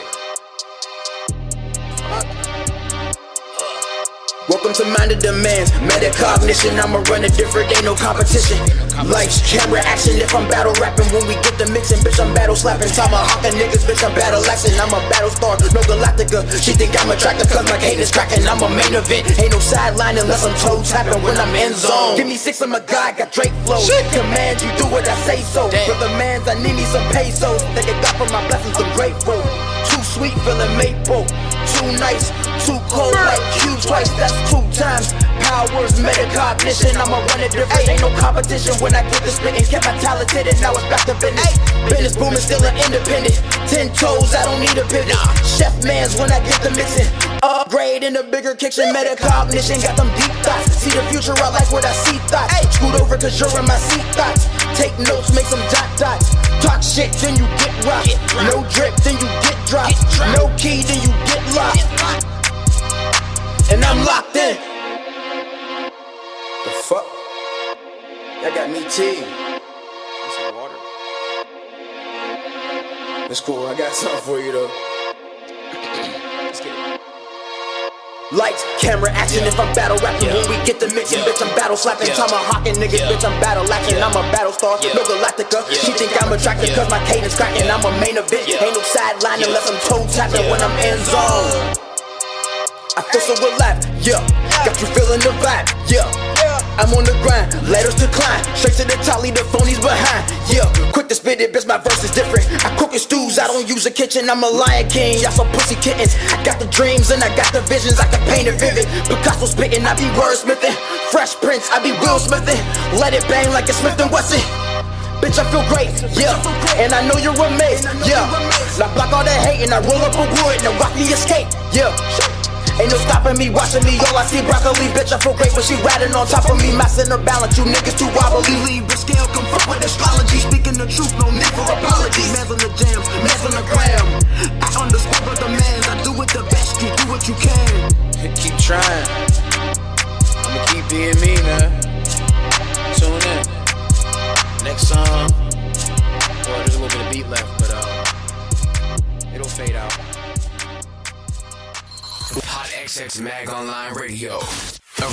Welcome to Mind of Demands, metacognition. I'ma run it different, ain't no competition. Lights, camera, action. If I'm battle rapping, when we get the mixing, bitch, I'm battle slapping. Tomahawking niggas, bitch, I'm battle axing. I'm a battle star, no Galactica. She think I'm attractive cause my cadence cracking. I'm a main event, ain't no sideline unless I'm toe tapping when I'm in zone. Give me 6 of my guy, got Drake flow. Command you, do what I say so. Brothamans, I need me some pesos. They get got from my blessings, I'm grateful. Too sweet, feeling maple. Too nice, too cold, like you twice, that's 2 times. Powers, metacognition, I'ma run it different. Ain't no competition when I get the spit and kept my talent hidden. Now it's back to business. Business booming, still an independent. 10 toes, I don't need a pivot. Chef mans when I get the mixing. Upgrade in the bigger kitchen, metacognition, got them deep thoughts. See the future, I like what I see thoughts. Scoot over cause you're in my seat thoughts. Take notes, make some dots. Talk shit, then you get rocked. No drip, then you get dropped. No key, then you get locked. And I'm locked in. The fuck? That got me tea. Some water. That's cool, I got something for you though. Let's get it. Lights, camera, action. If I'm battle rapping, when we get the mixing, bitch, I'm battle slapping. Tomahawking niggas, bitch, I'm battle acting. I'm a battle star, no Galactica. She think I'm attractive cause my cadence cracking. I'm a main event, ain't no sideline unless I'm toe tapping when I'm in zone. I feel so alive, got you feeling the vibe, I'm on the grind, letters decline. Straight to the top, leave the phonies behind, quick to spit it, bitch, my verse is different. I cook in stews, I don't use a kitchen. I'm a lion king, y'all some pussy kittens. I got the dreams and I got the visions, I can paint it vivid. Picasso spitting, I be wordsmithing. Fresh Prince, I be Will Smithing. Let it bang like a Smith & Wesson. Bitch, I feel great, and I know you're amazed, Now block all that hate and I roll up a wood and rock the escape, Ain't no stopping me, watching me, all I see broccoli. Bitch, I feel great when she riding on top of me. My center balance, you niggas too wobbly. Libra scale, come fuck with astrology. Speaking the truth, no need for apologies. Mans on the jams, mans on the gram. I underscore Brothamans, I do it the best, you do what you can. Keep trying. I'ma keep being me, man. Tune in. Next song. Boy, there's a little bit of beat left, but it'll fade out. HotxXMagOnlineRadio.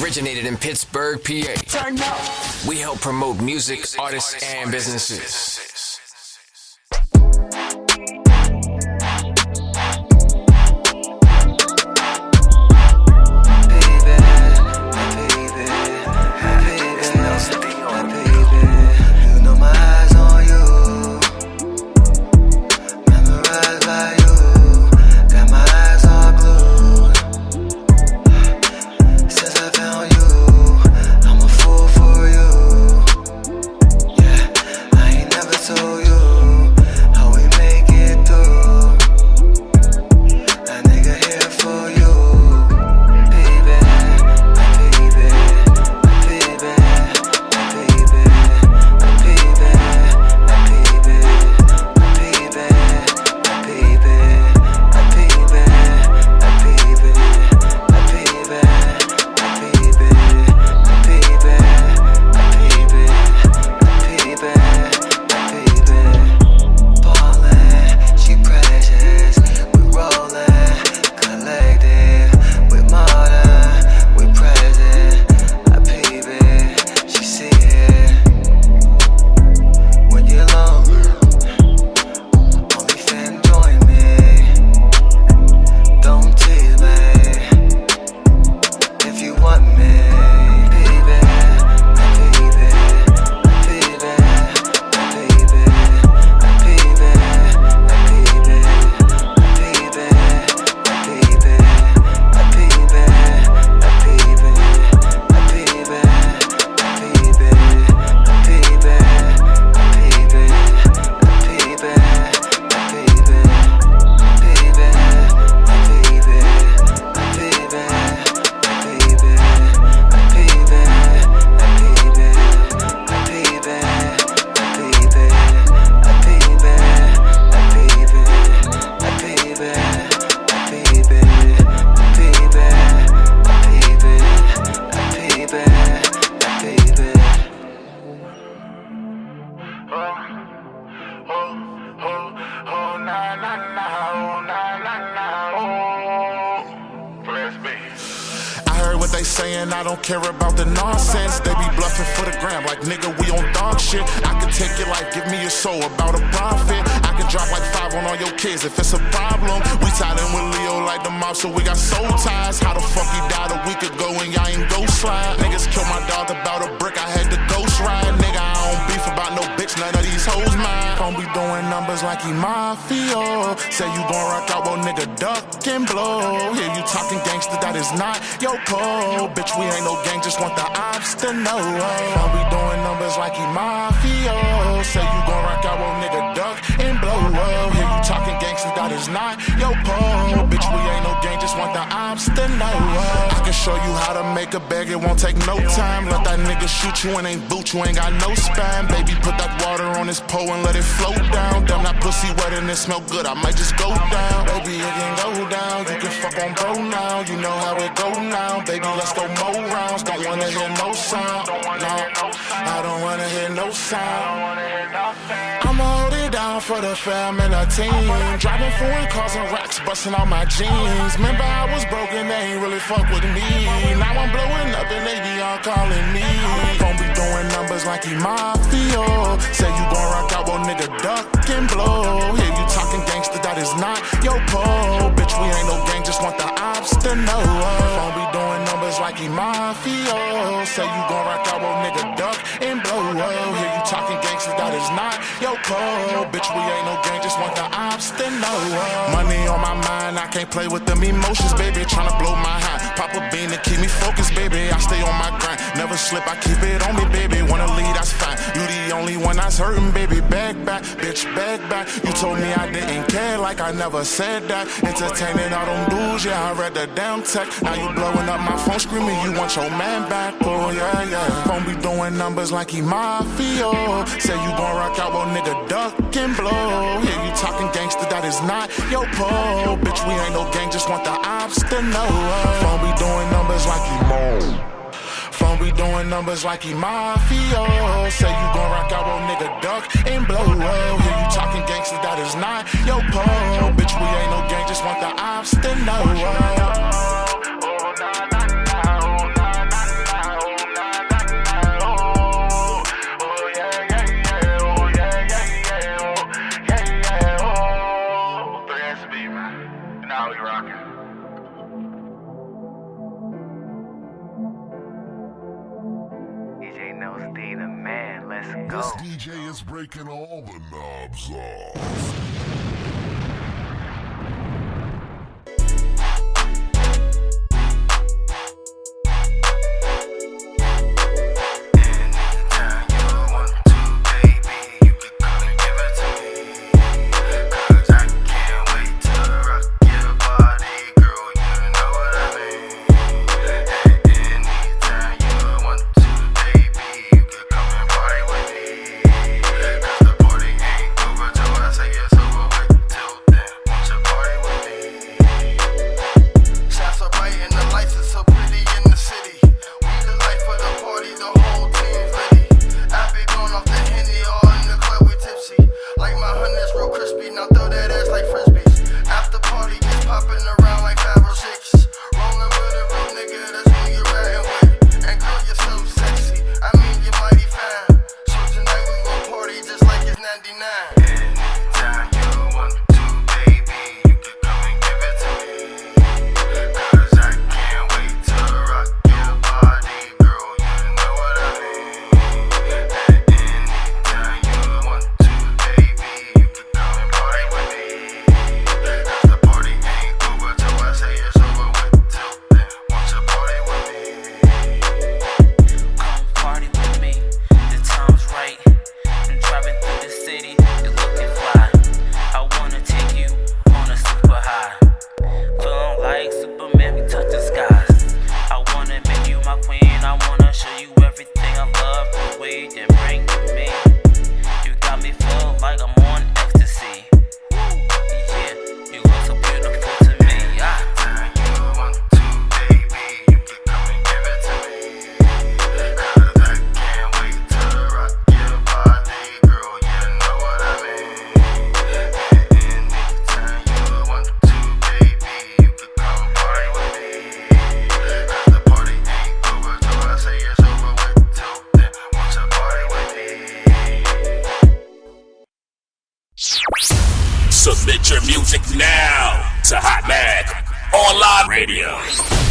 Originated in Pittsburgh, PA. Turn up. We help promote music, artists, and businesses. So saying I don't care about the nonsense. They be bluffing for the gram like nigga we on dog shit. I can take your life, give me your soul about a profit. I can drop like 5 on all your kids if it's a problem. We tied in with Leo like the mob, so we got soul ties. How the fuck he died a week ago and y'all ain't ghost slide? Niggas killed my dog about a brick, I had to ghost ride. Nigga, I don't beef about no bitch, none of these hoes mine. Don't be doing numbers like he mafia. Say you gon' rock out, well nigga duck and blow. Hear you talking gangster, that is not your code. Bitch, we ain't no gang, just want the ops to know. Don't be doing numbers like he mafia. Say you gon' rock out, well nigga duck and blow. Hear you talking gangster, that is not your code. Bitch, we ain't no gang, just want the ops to know. I can show you how to make a bag, it won't take no time. Let that nigga shoot you and ain't boot you, ain't got no spam. Baby, put that water on this pole and let it float down. Damn, that pussy wet and it smell good, I might just go down. Baby, it can go down, you can fuck on bro now. You know how it go now, baby, let's go more rounds. Don't wanna hear no sound, no, I don't wanna hear no sound. I'ma hold it down for the fam and the team. Driving foreign cars and racks, busting all my jeans. Remember I was broken, they ain't really fuck with me. Now I'm blowing up and they be all calling me. Don't be doing numbers like he mafia. Say you gon' rock out, well nigga duck and blow. Hear you talking gangster, that is not your code. Bitch, we ain't no gang, just want the ops to know. Don't be doing numbers like he mafia. Say you gon' rock out, well nigga duck and blow. Hear you talking gangster, that is not your code. Bitch, we ain't no gang, just want the ops to know. Money on my mind, I can't play with them emotions, baby. Tryna blow my high, pop a bean to keep me focused, baby. I stay on my grind, never slip, I keep it on me, baby. Wanna lead, that's fine. You the only one that's hurting, baby. Back, bitch, back. You told me I didn't care, like I never said that. Entertaining all them dudes, yeah, I read the damn text. Now you blowing up my phone, screaming you want your man back. Oh yeah. Phone be doing numbers like he mafia. Say you gon' rock out, well nigga duck and blow. Hear you talking gangster, that is not your pole. Bitch, we ain't no gang, just want the ops to know. Phone be doing numbers like he Phone be doing numbers like he mafia. Say you gon' rock out, well nigga duck and blow. Hear you talking gangster, that is not your pole. Bitch, we ain't no gang, just want the ops to know. This DJ is breaking all the knobs off. Say yes over with. Submit your music now to Hot Mag Online Radio.